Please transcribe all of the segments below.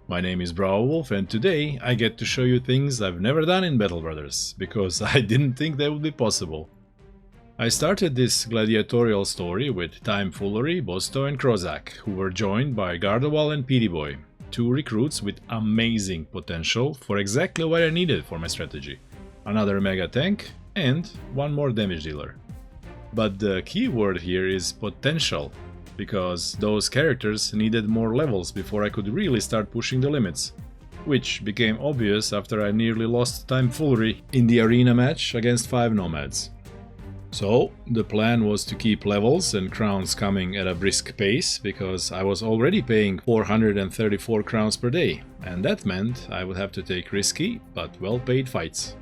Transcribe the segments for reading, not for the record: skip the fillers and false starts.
My name is Wolf, and today I get to show you things I've never done in Battle Brothers, because I didn't think that would be possible. I started this gladiatorial story with Timefoolery, Bosto and Krozak, who were joined by Gardoval and Petey Boy, two recruits with amazing potential for exactly what I needed for my strategy. Another mega tank and one more damage dealer. But the key word here is potential, because those characters needed more levels before I could really start pushing the limits, which became obvious after I nearly lost Timefoolery in the arena match against 5 nomads. So the plan was to keep levels and crowns coming at a brisk pace, because I was already paying 434 crowns per day, and that meant I would have to take risky but well-paid fights.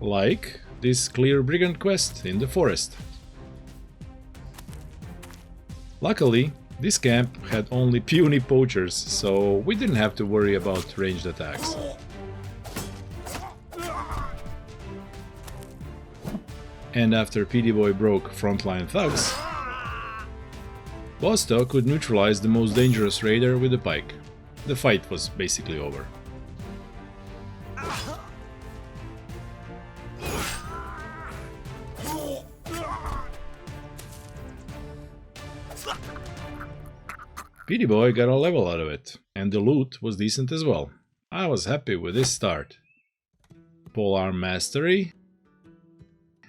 Like this clear brigand quest in the forest. Luckily, this camp had only puny poachers, so we didn't have to worry about ranged attacks. And after Petey Boy broke frontline thugs, Bosto could neutralize the most dangerous raider with a pike. The fight was basically over. Petey Boy got a level out of it, and the loot was decent as well. I was happy with this start. Polearm Mastery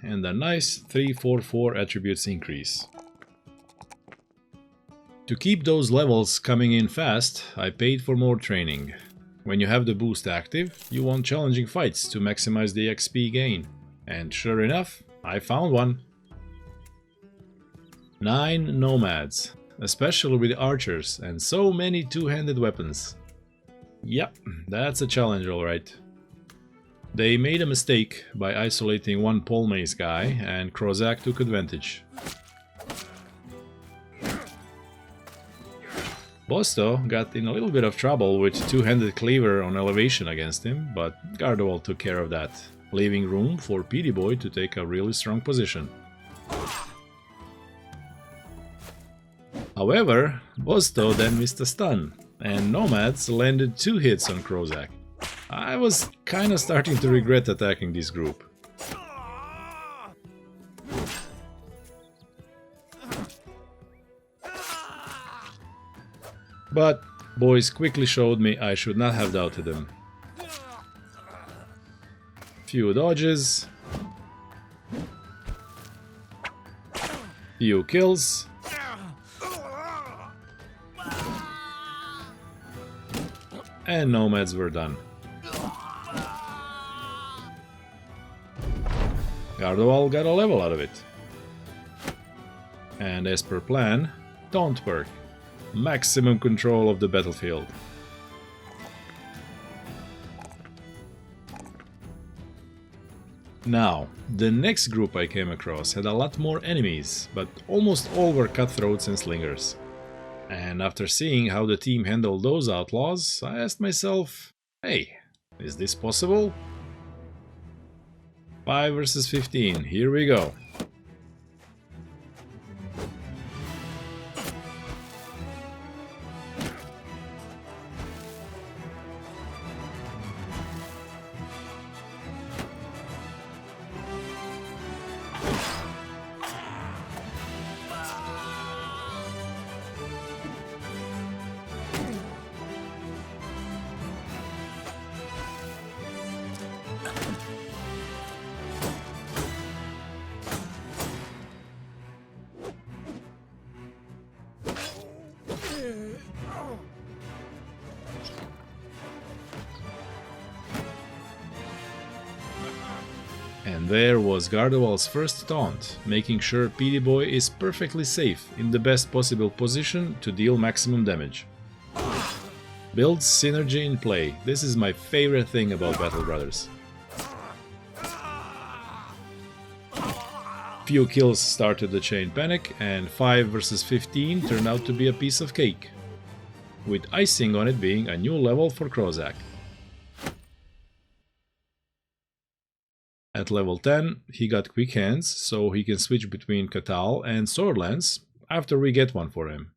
and a nice 344 attributes increase. To keep those levels coming in fast, I paid for more training. When you have the boost active, you want challenging fights to maximize the XP gain. And sure enough, I found one. 9 nomads, especially with archers and so many two-handed weapons. Yep, that's a challenge alright. They made a mistake by isolating one pole mace guy, and Krozak took advantage. Bosto got in a little bit of trouble with two-handed cleaver on elevation against him, but Gardoval took care of that, leaving room for Petey Boy to take a really strong position. However, Bosto then missed a stun, and nomads landed 2 hits on Krozak. I was kinda starting to regret attacking this group. But boys quickly showed me I should not have doubted them. Few dodges, few kills, and nomads were done. Gardoval got a level out of it. And as per plan, taunt perk. Maximum control of the battlefield. Now, the next group I came across had a lot more enemies, but almost all were cutthroats and slingers. And after seeing how the team handled those outlaws, I asked myself, hey, is this possible? 5 versus 15, here we go. And there was Gardoval's first taunt, making sure Petey Boy is perfectly safe in the best possible position to deal maximum damage. Builds synergy in play. This is my favorite thing about Battle Brothers. Few kills started the chain panic, and 5 versus 15 turned out to be a piece of cake, with icing on it being a new level for Krozak. At level 10, he got quick hands, so he can switch between Katal and Swordlance after we get one for him.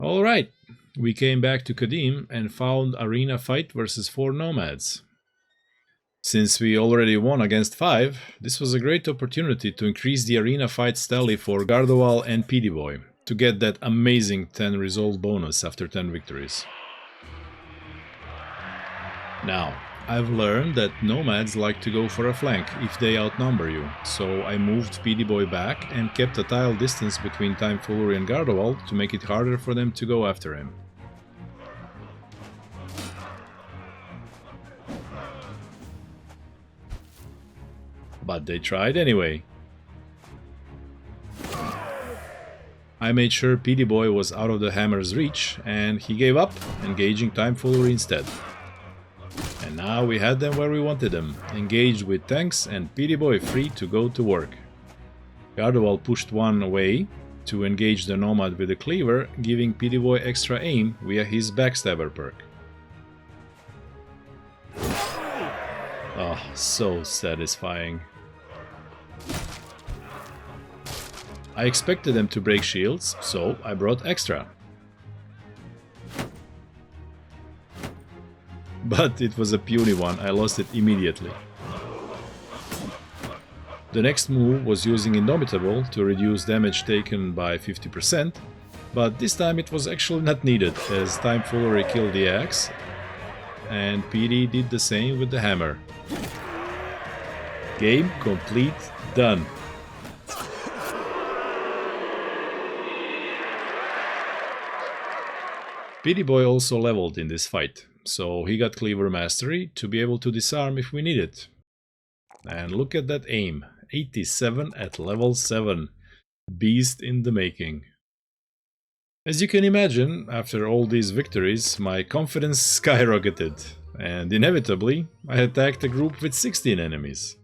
Alright, we came back to Kadim and found arena fight versus 4 nomads. Since we already won against 5, this was a great opportunity to increase the arena fight tally for Gardoval and Boy to get that amazing 10 resolve bonus after 10 victories. Now, I've learned that nomads like to go for a flank if they outnumber you, so I moved Boy back and kept a tile distance between Timefoolery and Gardoval to make it harder for them to go after him. But they tried anyway. I made sure Boy was out of the hammer's reach, and he gave up, engaging Timefoolery instead. And now we had them where we wanted them, engaged with tanks and Boy free to go to work. Gardoval pushed one away to engage the Nomad with the cleaver, giving Boy extra aim via his Backstabber perk. Oh, so satisfying. I expected them to break shields, so I brought extra. But it was a puny one, I lost it immediately. The next move was using Indomitable to reduce damage taken by 50%, but this time it was actually not needed, as Timefoolery killed the axe, and PD did the same with the hammer. Game complete, done. Boy also leveled in this fight, so he got Cleaver Mastery to be able to disarm if we need it. And look at that aim, 87 at level 7. Beast in the making. As you can imagine, after all these victories, my confidence skyrocketed, and inevitably, I attacked a group with 16 enemies.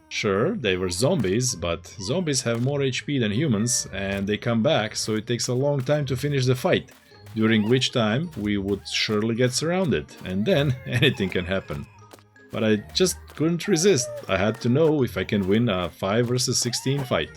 Sure, they were zombies, but zombies have more HP than humans, and they come back, so it takes a long time to finish the fight, during which time we would surely get surrounded, and then anything can happen. But I just couldn't resist. I had to know if I can win a 5 versus 16 fight.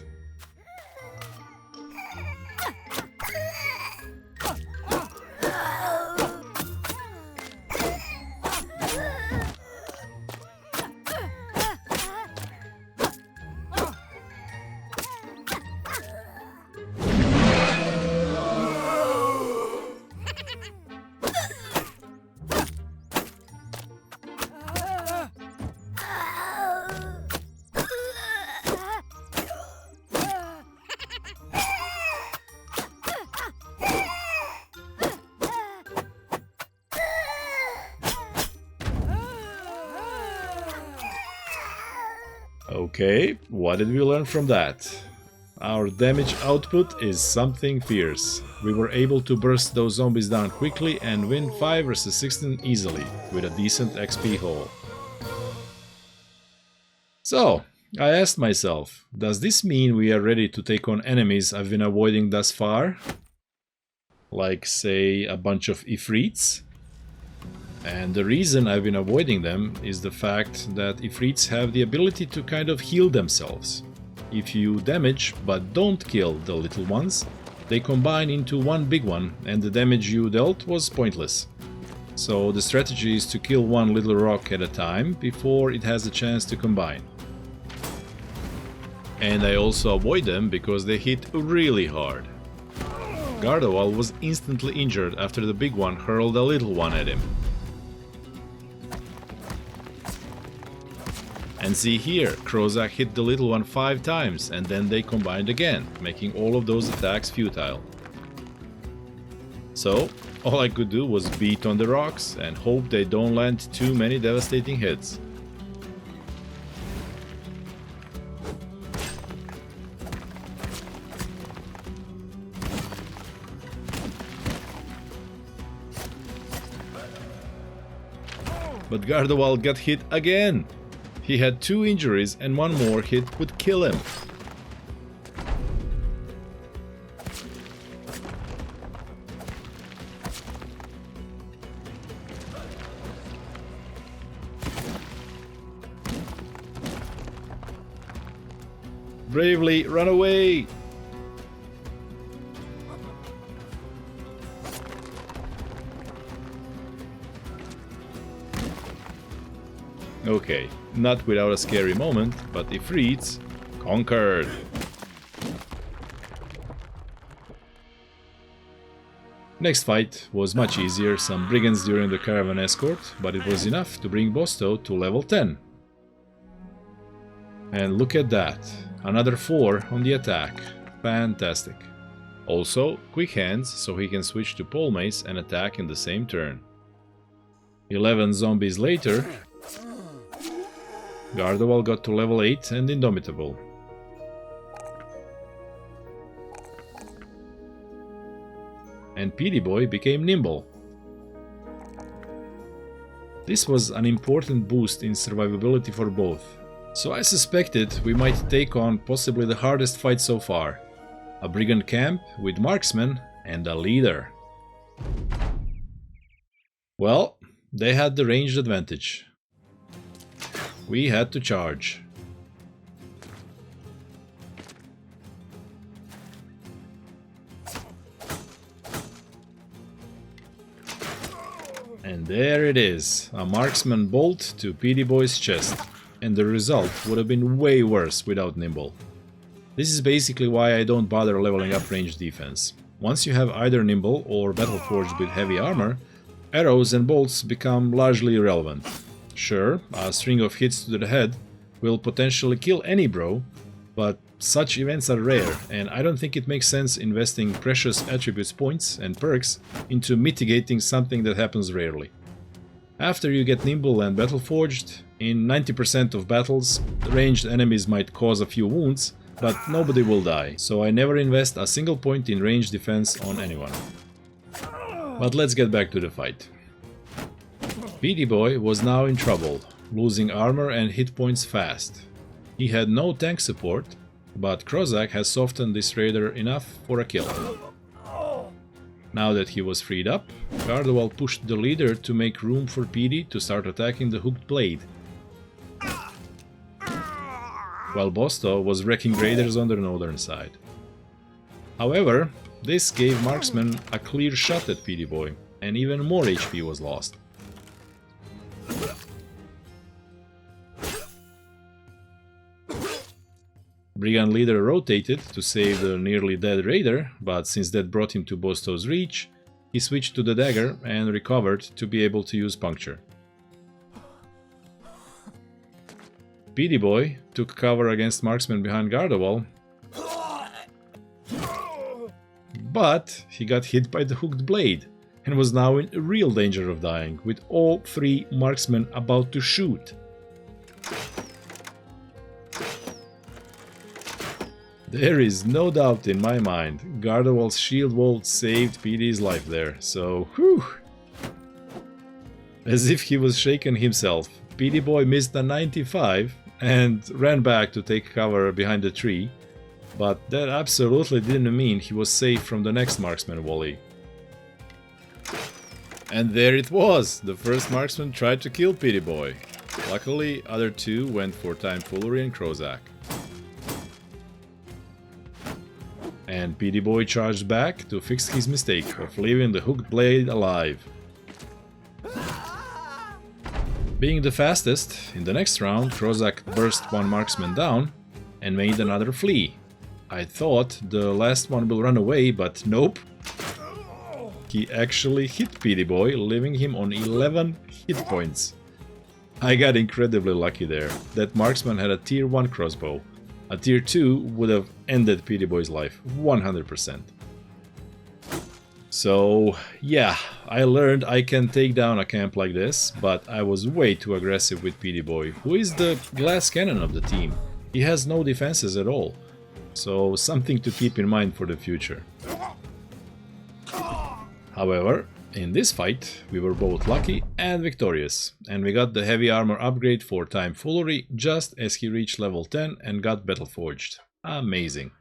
Okay, what did we learn from that? Our damage output is something fierce. We were able to burst those zombies down quickly and win 5 versus 16 easily, with a decent XP haul. So, I asked myself, does this mean we are ready to take on enemies I've been avoiding thus far? Like, say, a bunch of Ifrits? And the reason I've been avoiding them is the fact that Ifrits have the ability to kind of heal themselves. If you damage but don't kill the little ones, they combine into one big one, and the damage you dealt was pointless. So the strategy is to kill one little rock at a time before it has a chance to combine. And I also avoid them because they hit really hard. Gardoval was instantly injured after the big one hurled a little one at him. And see here, Krozak hit the little one 5 times, and then they combined again, making all of those attacks futile. So, all I could do was beat on the rocks and hope they don't land too many devastating hits. But Gardoval got hit again! He had 2 injuries and one more hit would kill him. Bravely run away! Okay, not without a scary moment, but if reads, conquered. Next fight was much easier, some brigands during the caravan escort, but it was enough to bring Bosto to level 10. And look at that, another 4 on the attack, fantastic. Also, quick hands, so he can switch to pole mace and attack in the same turn. 11 zombies later, Gardevoir got to level 8 and Indomitable. And Petey Boy became nimble. This was an important boost in survivability for both, so I suspected we might take on possibly the hardest fight so far. A brigand camp with marksmen and a leader. Well, they had the ranged advantage. We had to charge. And there it is, a marksman bolt to Petey Boy's chest, and the result would have been way worse without Nimble. This is basically why I don't bother leveling up ranged defense. Once you have either Nimble or Battleforged with heavy armor, arrows and bolts become largely irrelevant. Sure, a string of hits to the head will potentially kill any bro, but such events are rare, and I don't think it makes sense investing precious attributes points and perks into mitigating something that happens rarely. After you get Nimble and Battleforged, in 90% of battles, ranged enemies might cause a few wounds, but nobody will die, so I never invest a single point in ranged defense on anyone. But let's get back to the fight. Petey Boy was now in trouble, losing armor and hit points fast. He had no tank support, but Krozak has softened this raider enough for a kill. Now that he was freed up, Gardevoir pushed the leader to make room for Petey to start attacking the hooked blade, while Bosto was wrecking raiders on the northern side. However, this gave marksmen a clear shot at Petey Boy, and even more HP was lost. Brigand leader rotated to save the nearly dead raider, but since that brought him to Bosto's reach, he switched to the dagger and recovered to be able to use puncture. Petey Boy took cover against marksman behind Gardevoir, but he got hit by the hooked blade and was now in real danger of dying, with all 3 marksmen about to shoot. There is no doubt in my mind, Gardevoir's shield wall saved Petey's life there, so whew! As if he was shaken himself, Petey Boy missed a 95 and ran back to take cover behind a tree, but that absolutely didn't mean he was safe from the next marksman volley. And there it was! The first marksman tried to kill Petey Boy. Luckily, other 2 went for Timefoolery and Krozak. And Petey Boy charged back to fix his mistake of leaving the hooked blade alive. Being the fastest, in the next round Krozak burst 1 marksman down and made another flee. I thought the last one will run away, but nope. He actually hit Petey Boy, leaving him on 11 hit points. I got incredibly lucky there. That marksman had a tier 1 crossbow. A tier 2 would have ended Petey Boy's life, 100%. So, yeah, I learned I can take down a camp like this, but I was way too aggressive with Petey Boy, who is the glass cannon of the team. He has no defenses at all, so something to keep in mind for the future. However, in this fight, we were both lucky and victorious, and we got the heavy armor upgrade for Timefoolery just as he reached level 10 and got Battleforged. Amazing.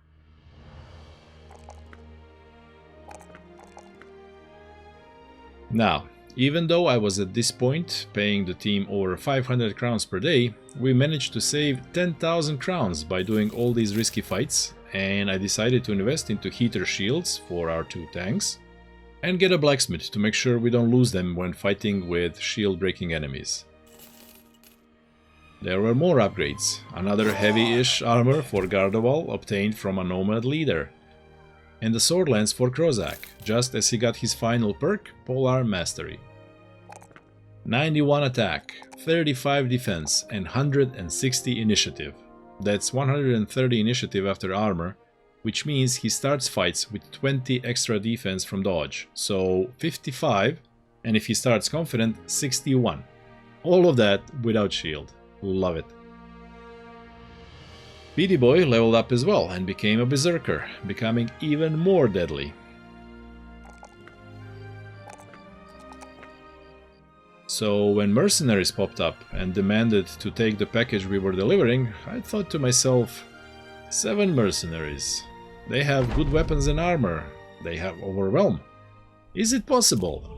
Now, even though I was at this point paying the team over 500 crowns per day, we managed to save 10,000 crowns by doing all these risky fights, and I decided to invest into heater shields for our 2 tanks, and get a blacksmith to make sure we don't lose them when fighting with shield breaking enemies. There were more upgrades. Another heavy-ish armor for Gardeval obtained from a nomad leader. And the sword lance for Krozak, just as he got his final perk, Polar Mastery. 91 attack, 35 defense, and 160 initiative. That's 130 initiative after armor, which means he starts fights with 20 extra defense from dodge, so 55, and if he starts confident, 61. All of that without shield. Love it. Beady Boy leveled up as well and became a berserker, becoming even more deadly. So when mercenaries popped up and demanded to take the package we were delivering, I thought to myself, 7 mercenaries. They have good weapons and armor. They have Overwhelm. Is it possible?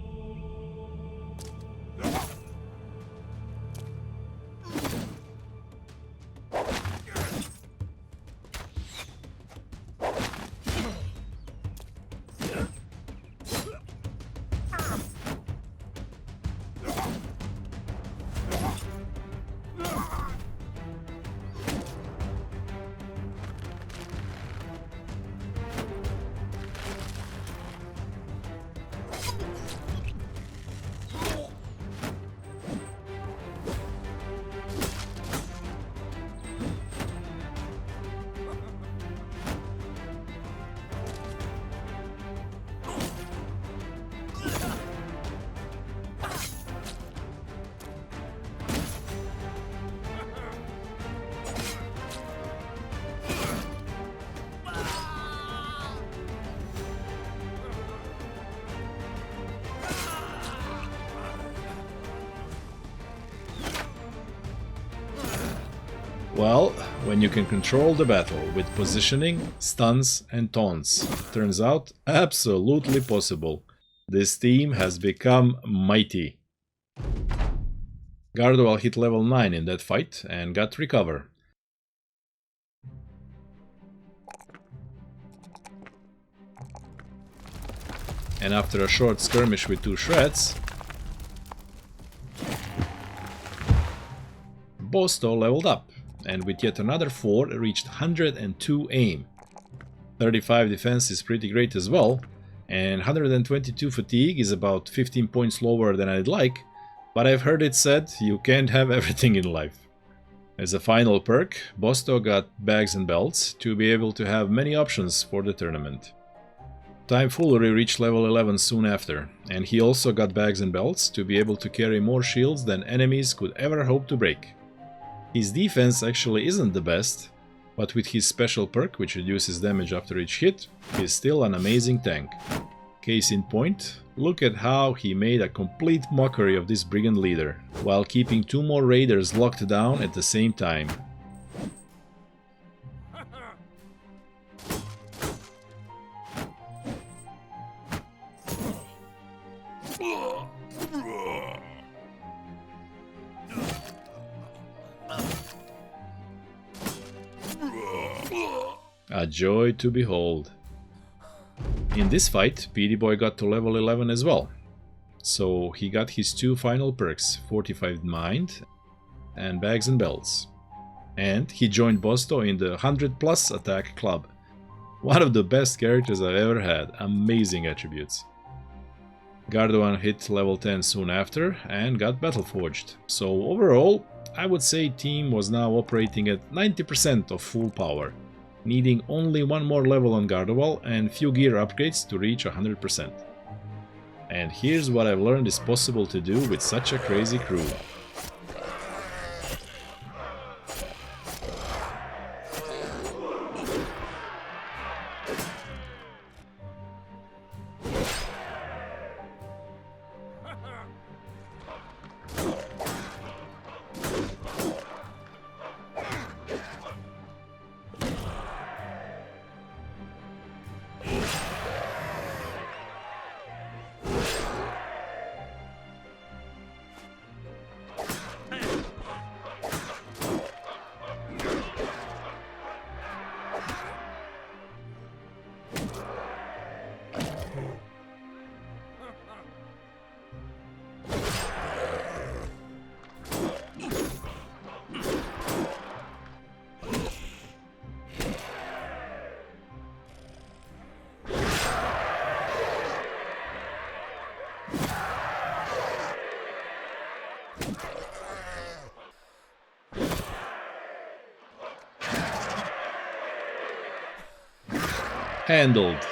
Well, when you can control the battle with positioning, stuns and taunts, turns out absolutely possible. This team has become mighty. Gardeval hit level 9 in that fight and got recover. And after a short skirmish with 2 shreds, Bosto leveled up, and with yet another 4 reached 102 aim. 35 defense is pretty great as well, and 122 fatigue is about 15 points lower than I'd like, but I've heard it said you can't have everything in life. As a final perk, Bosto got bags and belts to be able to have many options for the tournament. Timefoolery reached level 11 soon after, and he also got bags and belts to be able to carry more shields than enemies could ever hope to break. His defense actually isn't the best, but with his special perk, which reduces damage after each hit, he's still an amazing tank. Case in point, look at how he made a complete mockery of this brigand leader, while keeping 2 more raiders locked down at the same time. A joy to behold. In this fight, Beady Boy got to level 11 as well. So he got his 2 final perks, Fortified Mind and Bags and Belts. And he joined Bosto in the 100+ attack club. One of the best characters I've ever had, amazing attributes. Gardovan hit level 10 soon after and got Battleforged. So overall, I would say team was now operating at 90% of full power, needing only 1 more level on Gardeval and few gear upgrades to reach 100%. And here's what I've learned is possible to do with such a crazy crew. Handled.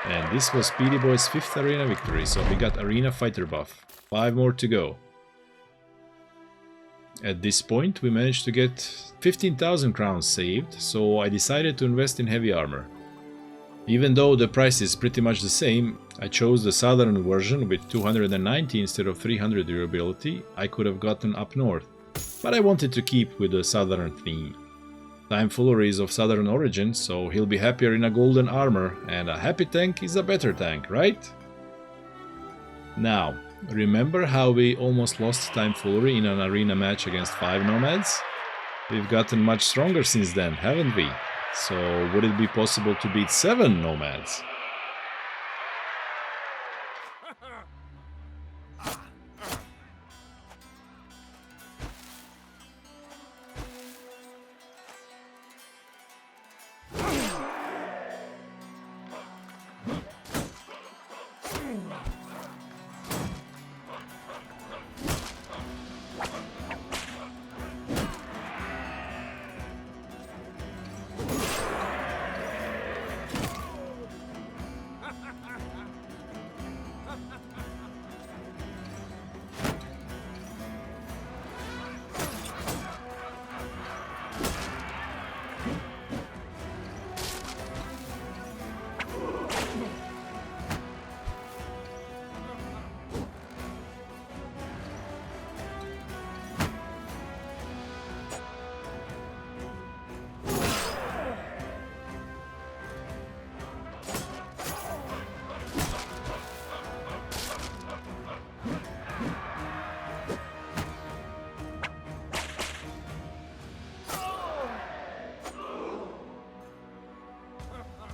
And this was Speedy Boy's 5th arena victory, so he got arena fighter buff. 5 more to go. At this point we managed to get 15,000 crowns saved, so I decided to invest in heavy armor. Even though the price is pretty much the same, I chose the southern version with 290 instead of 300 durability. I could have gotten up north, but I wanted to keep with the southern theme. Timefoolery is of southern origin, so he'll be happier in a golden armor, and a happy tank is a better tank, right? Now, remember how we almost lost Timefoolery in an arena match against 5 nomads? We've gotten much stronger since then, haven't we? So would it be possible to beat 7 nomads?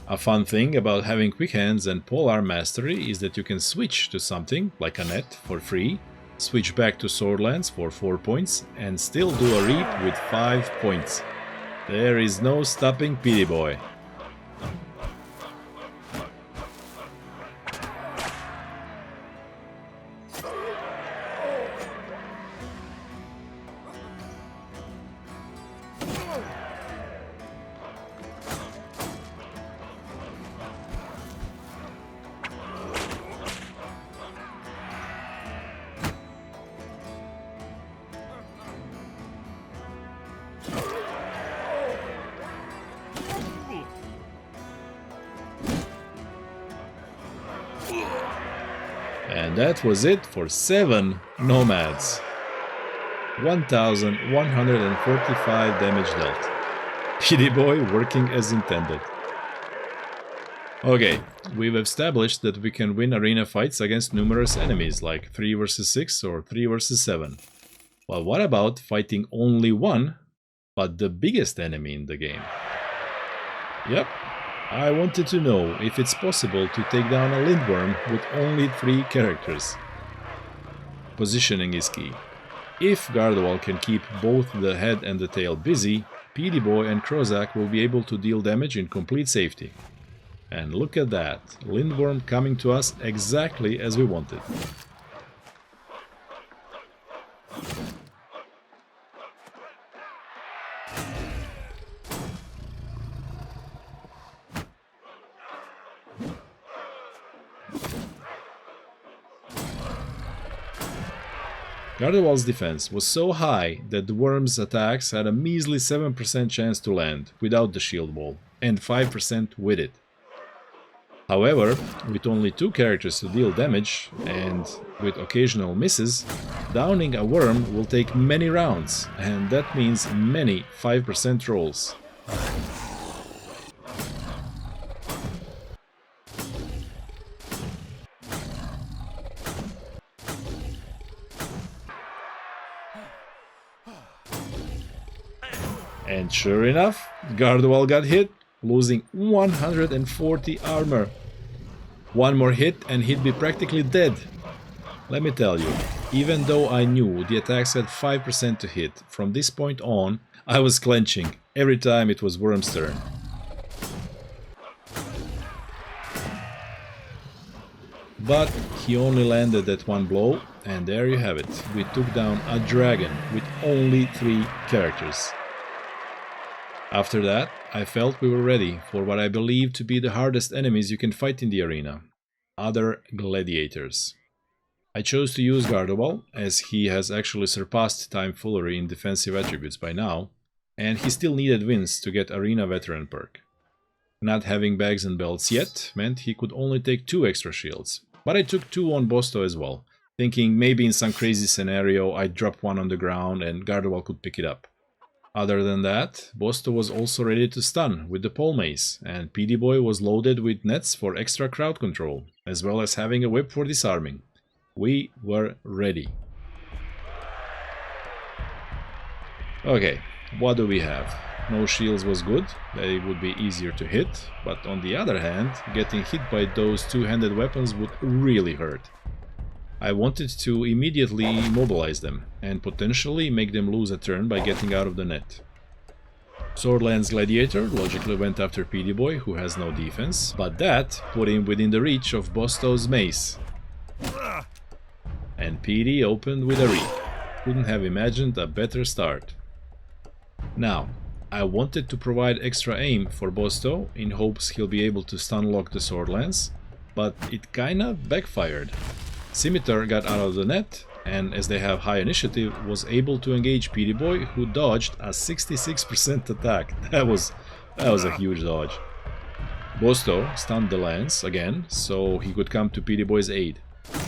A fun thing about having quick hands and polearm mastery is that you can switch to something, like a net, for free, switch back to swordlands for 4 points, and still do a reap with 5 points. There is no stopping Petey Boy. And that was it for 7 nomads. 1145 damage dealt. Petey Boy working as intended. Okay, we've established that we can win arena fights against numerous enemies, like 3 versus 6 or 3 versus 7. But what about fighting only one, but the biggest enemy in the game? Yep. I wanted to know if it's possible to take down a lindworm with only 3 characters. Positioning is key. If Gardevoir can keep both the head and the tail busy, Petey Boy and Crozak will be able to deal damage in complete safety. And look at that, lindworm coming to us exactly as we wanted. Gardevoir's defense was so high that the worm's attacks had a measly 7% chance to land without the shield wall, and 5% with it. However, with only 2 characters to deal damage, and with occasional misses, downing a worm will take many rounds, and that means many 5% rolls. And sure enough, Gardevoir got hit, losing 140 armor. One more hit and he'd be practically dead. Let me tell you, even though I knew the attacks had 5% to hit, from this point on, I was clenching every time it was Worm's turn. But he only landed that one blow, and there you have it. We took down a dragon with only 3 characters. After that, I felt we were ready for what I believe to be the hardest enemies you can fight in the arena. Other gladiators. I chose to use Gardevoir, as he has actually surpassed Timefoolery in defensive attributes by now, and he still needed wins to get Arena Veteran perk. Not having bags and belts yet meant he could only take 2 extra shields, but I took 2 on Bosto as well, thinking maybe in some crazy scenario I'd drop one on the ground and Gardevoir could pick it up. Other than that, Bosto was also ready to stun with the pole mace, and PD Boy was loaded with nets for extra crowd control, as well as having a whip for disarming. We were ready. Okay, what do we have? No shields was good, they would be easier to hit, but on the other hand, getting hit by those two-handed weapons would really hurt. I wanted to immediately immobilize them, and potentially make them lose a turn by getting out of the net. Swordland's Gladiator logically went after PD Boy, who has no defense, but that put him within the reach of Bosto's mace. And PD opened with a reap. Couldn't have imagined a better start. Now, I wanted to provide extra aim for Bosto in hopes he'll be able to stun lock the Swordlands, but it kinda backfired. Scimitar got out of the net, and as they have high initiative, was able to engage PD Boy, who dodged a 66% attack. That was a huge dodge. Bosto stunned the lance again, so he could come to PD Boy's aid.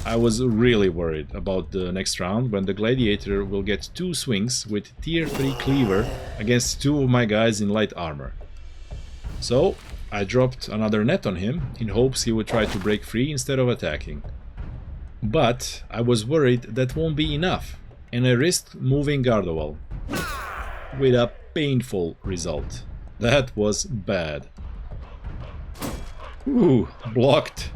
I was really worried about the next round when the Gladiator will get 2 swings with tier 3 cleaver against 2 of my guys in light armor. So I dropped another net on him in hopes he would try to break free instead of attacking. But I was worried that won't be enough, and I risked moving Gardevoir, with a painful result. That was bad. Ooh, blocked.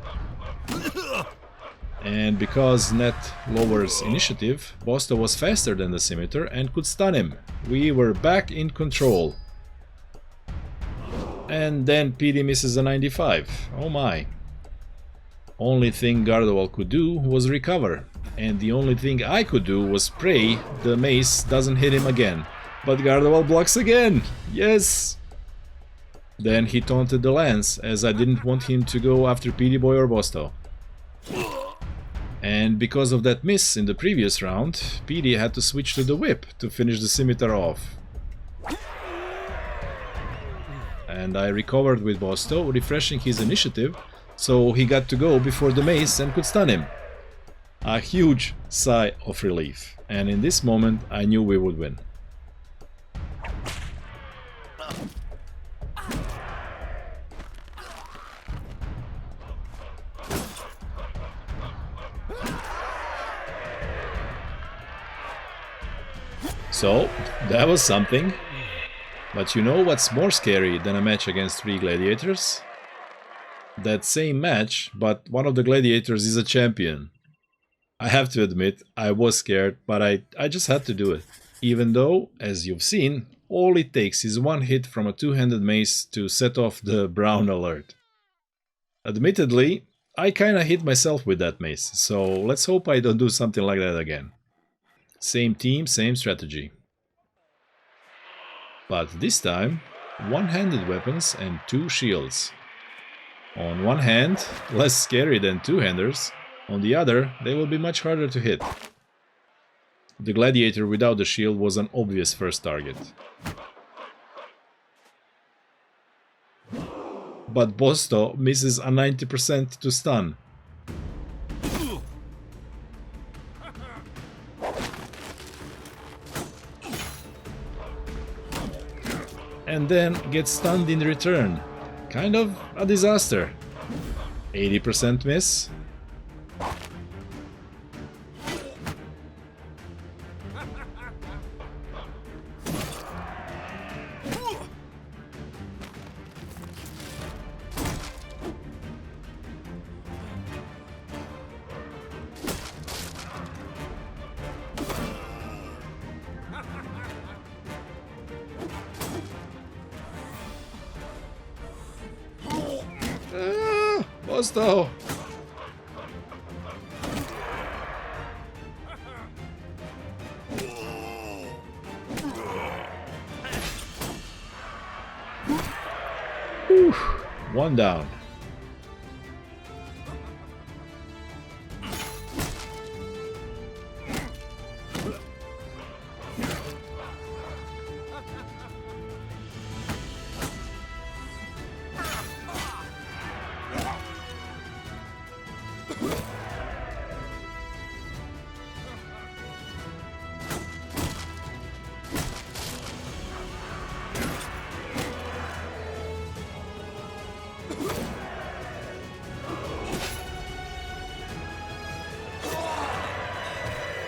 And because net lowers initiative, Bosto was faster than the Scimitar and could stun him. We were back in control. And then PD misses a 95. Oh my. Only thing Gardevoir could do was recover, and the only thing I could do was pray the mace doesn't hit him again. But Gardevoir blocks again! Yes! Then he taunted the lance, as I didn't want him to go after PD Boy or Bosto. And because of that miss in the previous round, PD had to switch to the whip to finish the Scimitar off. And I recovered with Bosto, refreshing his initiative, so he got to go before the mace and could stun him. A huge sigh of relief, and in this moment I knew we would win. So, that was something. But you know what's more scary than a match against 3 gladiators? That same match, but one of the gladiators is a champion. I have to admit, I was scared, but I just had to do it. Even though, as you've seen, all it takes is one hit from a two-handed mace to set off the brown alert. Admittedly, I kinda hit myself with that mace, so let's hope I don't do something like that again. Same team, same strategy. But this time, one-handed weapons and 2 shields. On one hand, less scary than two-handers. On the other, they will be much harder to hit. The Gladiator without the shield was an obvious first target. But Bosto misses a 90% to stun. And then gets stunned in return. Kind of a disaster. 80% miss. Bosto! Whew, one down.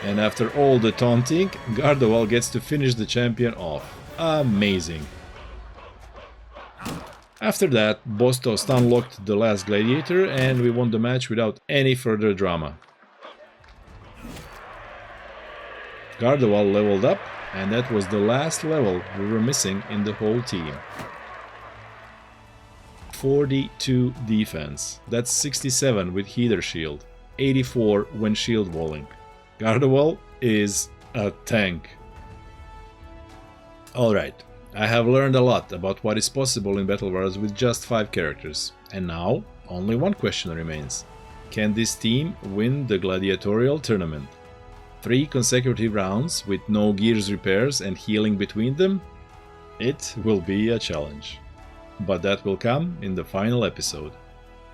And after all the taunting, Gardevoir gets to finish the champion off. Amazing. After that, Bosto stun-locked the last Gladiator and we won the match without any further drama. Gardevoir leveled up, and that was the last level we were missing in the whole team. 42 defense, that's 67 with heater shield, 84 when shield walling. Gardevoir is a tank. Alright, I have learned a lot about what is possible in Battle Wars with just 5 characters. And now, only one question remains. Can this team win the Gladiatorial tournament? 3 consecutive rounds with no gears repairs and healing between them? It will be a challenge. But that will come in the final episode.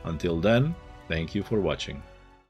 Until then, thank you for watching.